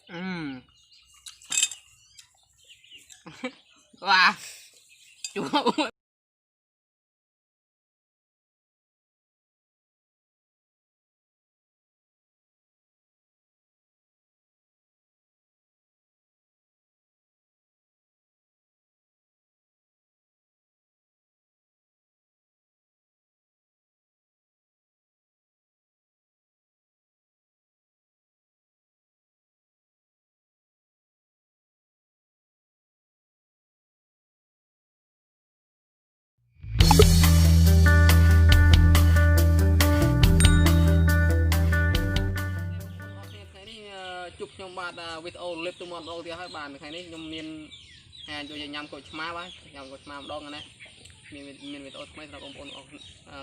Wow, chú chụp trong bạn video clip tôi mòn đâu thì hai bạn cái này nhom miền hàng cho nhằm cột má quá nhằm cột má đông này miền video mấy là bông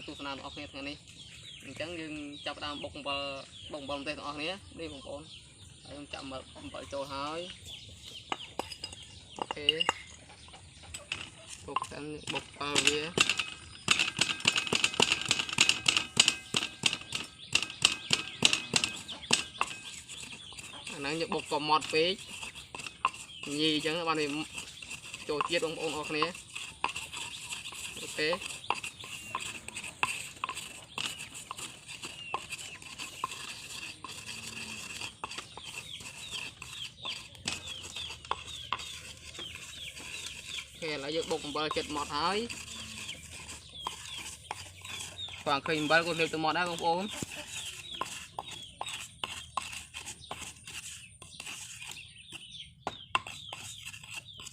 tu sanh ở cái này chẳng nhưng chập đam bông bông tên ở này đi bông bông chậm mà vợ cho hỏi ok bột ăn bột kia nãy giờ bột còn mọt phế gì chẳng các bạn thì cho chiết bông bông ở này ok là giờ bột bơ chật mọt hỏi khoảng khi bơ con được từ mọt đã không ốm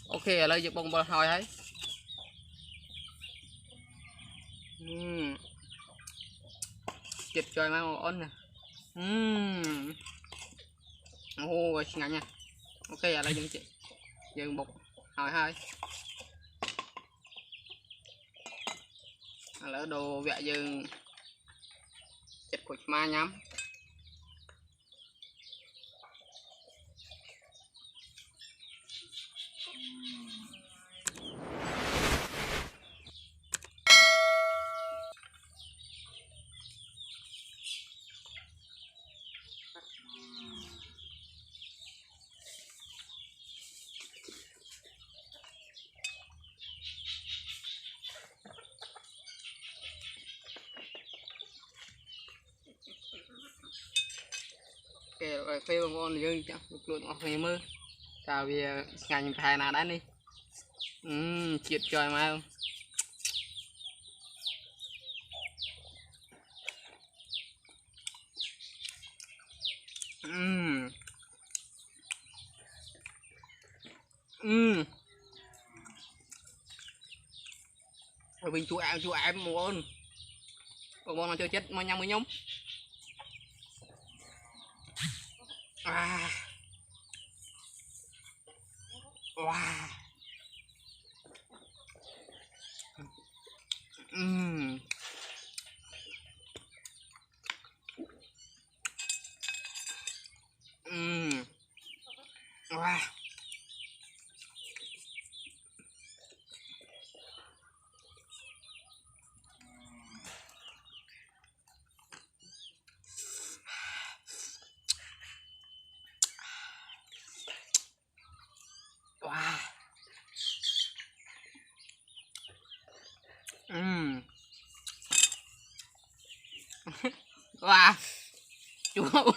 ok là giờ bột bơ hỏi ấy chật trời mà ổn nè ô ngắn nha ok là dừng chị dừng bột hỏi hai lỡ đồ vẽ dừng chật cột ma nhắm rồi phê bông con dương chắc luôn ở này mơ cả vì ngành thầy nào đấy đi triệt trời mà không rồi mình chú em muốn bông bông nó chơi chết mà nhắm mới nhúng wow wow wow chú